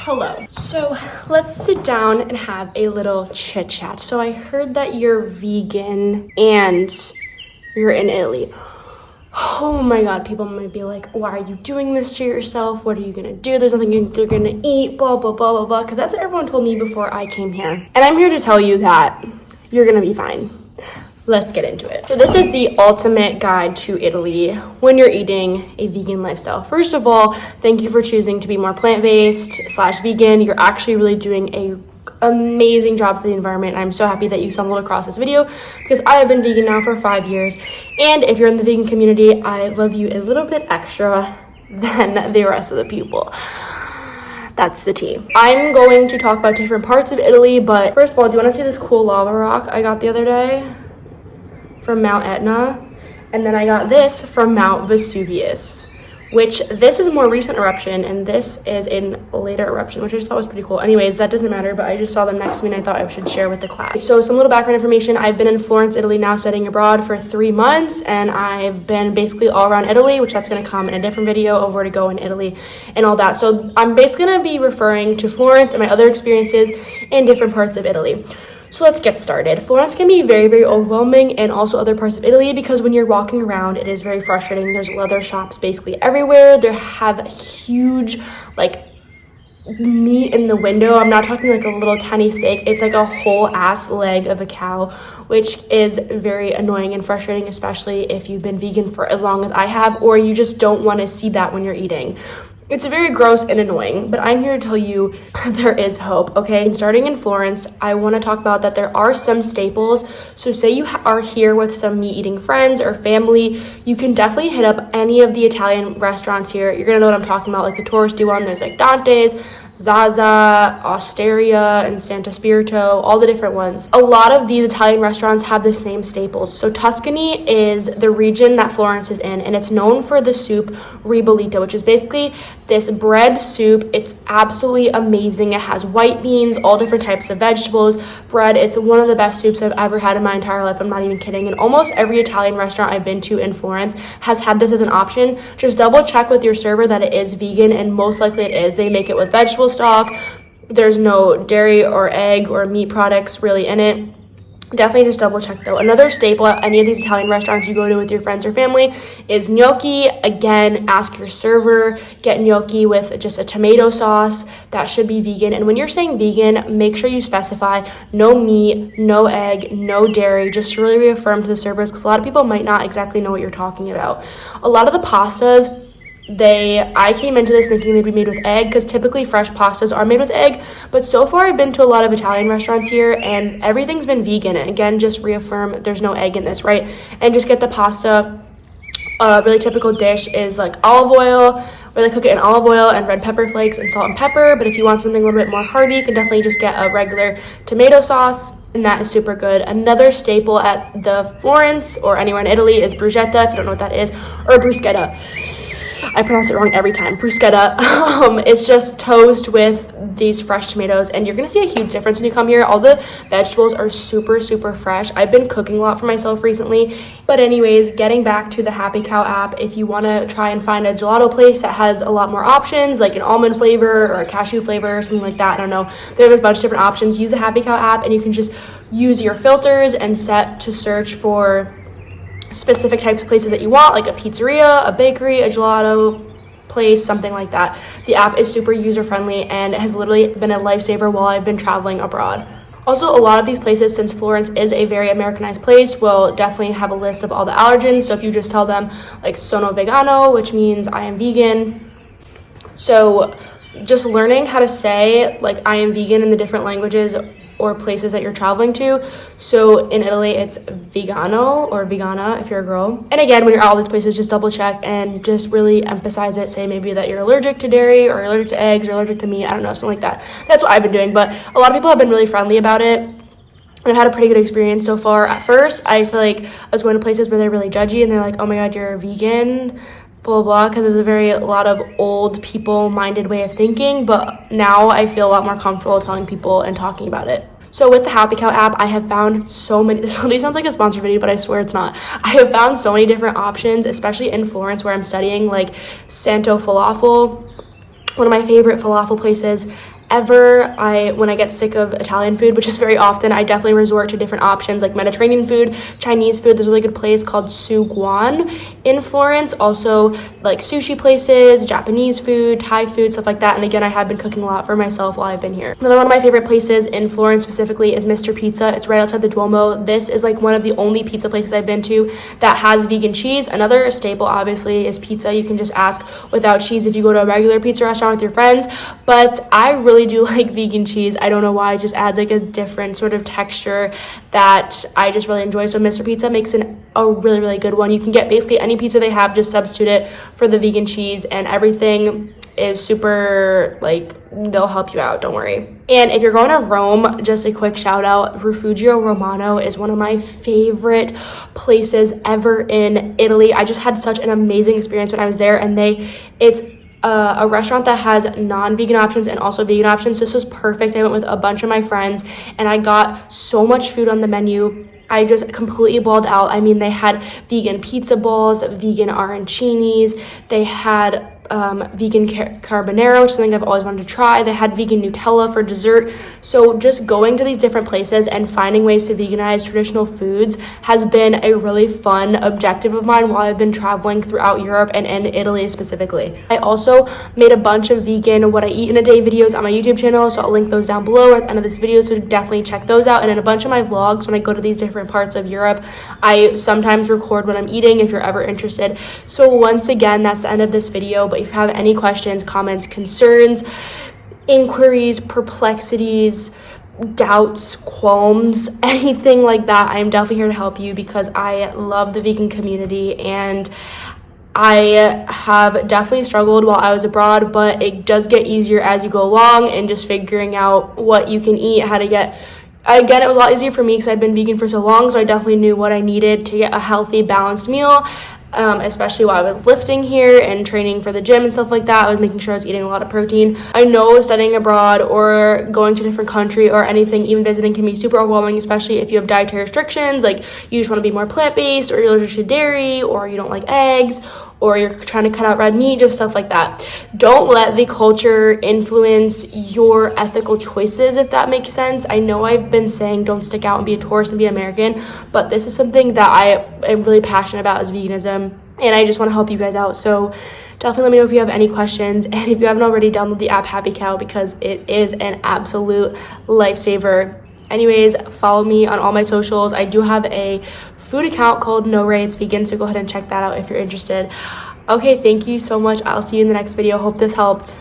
Hello. So let's sit down and have a little chit chat. So I heard that you're vegan and you're in Italy. Oh my God, people might be like, why are you doing this to yourself? What are you gonna do? There's nothing you're gonna eat, blah, blah, blah, blah, blah. Because that's what everyone told me before I came here. And I'm here to tell you that you're gonna be fine. Let's get into it. So this is the ultimate guide to Italy when you're eating a vegan lifestyle. First of all, thank you for choosing to be more plant-based / vegan. You're actually really doing a amazing job for the environment. I'm so happy that you stumbled across this video because I have been vegan now for 5 years. And if you're in the vegan community, I love you a little bit extra than the rest of the people. That's the tea. I'm going to talk about different parts of Italy, but first of all, do you want to see this cool lava rock I got the other day from Mount Etna? And then I got this from Mount Vesuvius, which this is a more recent eruption and this is a later eruption, which I just thought was pretty cool. Anyways, that doesn't matter, but I just saw them next to me and I thought I should share with the class. So some little background information. I've been in Florence, Italy now studying abroad for 3 months, and I've been basically all around Italy, which that's gonna come in a different video of where to go in Italy and all that. So I'm basically gonna be referring to Florence and my other experiences in different parts of Italy. So let's get started. Florence can be very, very overwhelming, and also other parts of Italy, because when you're walking around, it is very frustrating. There's leather shops basically everywhere. They have huge, like, meat in the window. I'm not talking like a little tiny steak. It's like a whole ass leg of a cow, which is very annoying and frustrating, especially if you've been vegan for as long as I have, or you just don't want to see that when you're eating. It's very gross and annoying, but I'm here to tell you there is hope, okay? Starting in Florence, I want to talk about that there are some staples. So say you are here with some meat-eating friends or family, you can definitely hit up any of the Italian restaurants here. You're going to know what I'm talking about, like the touristy one. There's like Dante's, Zaza, Osteria, and Santa Spirito, all the different ones. A lot of these Italian restaurants have the same staples. So Tuscany is the region that Florence is in, and it's known for the soup ribollita, which is basically this bread soup. It's absolutely amazing. It has white beans, all different types of vegetables, bread. It's one of the best soups I've ever had in my entire life. I'm not even kidding. And almost every Italian restaurant I've been to in Florence has had this as an option. Just double check with your server that it is vegan, and most likely it is. They make it with vegetable stock. There's no dairy or egg or meat products really in it. Definitely just double check though. Another staple at any of these Italian restaurants you go to with your friends or family is gnocchi. Again, ask your server, get gnocchi with just a tomato sauce. That should be vegan. And when you're saying vegan, make sure you specify no meat, no egg, no dairy, just to really reaffirm to the servers, because a lot of people might not exactly know what you're talking about. A lot of the pastas, I came into this thinking they'd be made with egg, because typically fresh pastas are made with egg, but so far I've been to a lot of Italian restaurants here and everything's been vegan. And again, just reaffirm there's no egg in this, right? And just get the pasta. A really typical dish is like olive oil, where they cook it in olive oil and red pepper flakes and salt and pepper. But if you want something a little bit more hearty, you can definitely just get a regular tomato sauce, and that is super good. Another staple at the Florence or anywhere in Italy is bruschetta, if you don't know what that is, or bruschetta. I pronounce it wrong every time. Bruschetta. It's just toast with these fresh tomatoes, and you're gonna see a huge difference when you come here. All the vegetables are super, super fresh. I've been cooking a lot for myself recently. But anyways, getting back to the Happy Cow app, if you wanna try and find a gelato place that has a lot more options, like an almond flavor or a cashew flavor or something like that, I don't know. They have a bunch of different options. Use the Happy Cow app, and you can just use your filters and set to search for specific types of places that you want, like a pizzeria, a bakery, a gelato place, something like that. The app is super user-friendly and it has literally been a lifesaver while I've been traveling abroad. Also, a lot of these places, since Florence is a very Americanized place, will definitely have a list of all the allergens. So if you just tell them like sono vegano, which means I am vegan. So just learning how to say like I am vegan in the different languages or places that you're traveling to. So in Italy, it's vegano or vegana if you're a girl. And again, when you're at all these places, just double check and just really emphasize it. Say maybe that you're allergic to dairy or allergic to eggs or allergic to meat. I don't know, something like that. That's what I've been doing. But a lot of people have been really friendly about it. And I've had a pretty good experience so far. At first, I feel like I was going to places where they're really judgy and they're like, oh my God, you're a vegan, blah, blah, because there's a lot of old people-minded way of thinking. But now I feel a lot more comfortable telling people and talking about it. So with the Happy Cow app, I have found so many, this sounds like a sponsored video, but I swear it's not. I have found so many different options, especially in Florence where I'm studying, like Santo Falafel, one of my favorite falafel places. when I get sick of Italian food, which is very often, I definitely resort to different options like Mediterranean food, Chinese food. There's a really good place called Su Guan in Florence. Also like sushi places, Japanese food, Thai food, stuff like that. And again, I have been cooking a lot for myself while I've been here. Another one of my favorite places in Florence specifically is Mr. Pizza. It's right outside the Duomo. This is like one of the only pizza places I've been to that has vegan cheese. Another staple obviously is pizza. You can just ask without cheese if you go to a regular pizza restaurant with your friends, but I really do like vegan cheese. I don't know why, it just adds like a different sort of texture that I just really enjoy. So Mr. Pizza makes a really, really good one. You can get basically any pizza they have, just substitute it for the vegan cheese, and everything is super, like, they'll help you out, don't worry. And if you're going to Rome, just a quick shout out, Refugio Romano is one of my favorite places ever in Italy. I just had such an amazing experience when I was there, and it's a restaurant that has non-vegan options and also vegan options. This was perfect. I went with a bunch of my friends and I got so much food on the menu. I just completely balled out. I mean, they had vegan pizza balls, vegan arancinis, they had vegan carbonara, which is something I've always wanted to try. They had vegan Nutella for dessert. So just going to these different places and finding ways to veganize traditional foods has been a really fun objective of mine while I've been traveling throughout Europe and in Italy specifically. I also made a bunch of vegan what I eat in a day videos on my YouTube channel, so I'll link those down below at the end of this video, so definitely check those out. And in a bunch of my vlogs when I go to these different parts of Europe, I sometimes record when I'm eating if you're ever interested. So once again, that's the end of this video, but if you have any questions, comments, concerns, inquiries, perplexities, doubts, qualms, anything like that, I am definitely here to help you because I love the vegan community, and I have definitely struggled while I was abroad, but it does get easier as you go along and just figuring out what you can eat, how to get. Again, it was a lot easier for me because I'd been vegan for so long, so I definitely knew what I needed to get a healthy, balanced meal. Especially while I was lifting here and training for the gym and stuff like that. I was making sure I was eating a lot of protein. I know studying abroad or going to a different country or anything, even visiting, can be super overwhelming, especially if you have dietary restrictions, like you just want to be more plant-based, or you're allergic to dairy, or you don't like eggs, or you're trying to cut out red meat, just stuff like that. Don't let the culture influence your ethical choices, if that makes sense. I know I've been saying don't stick out and be a tourist and be American, but this is something that I am really passionate about, is veganism, and I just want to help you guys out. So definitely let me know if you have any questions, and if you haven't already, download the app Happy Cow because it is an absolute lifesaver. Anyways, follow me on all my socials. I do have a food account called No Ray It's Vegan, so go ahead and check that out if you're interested. Okay, thank you so much. I'll see you in the next video. Hope this helped.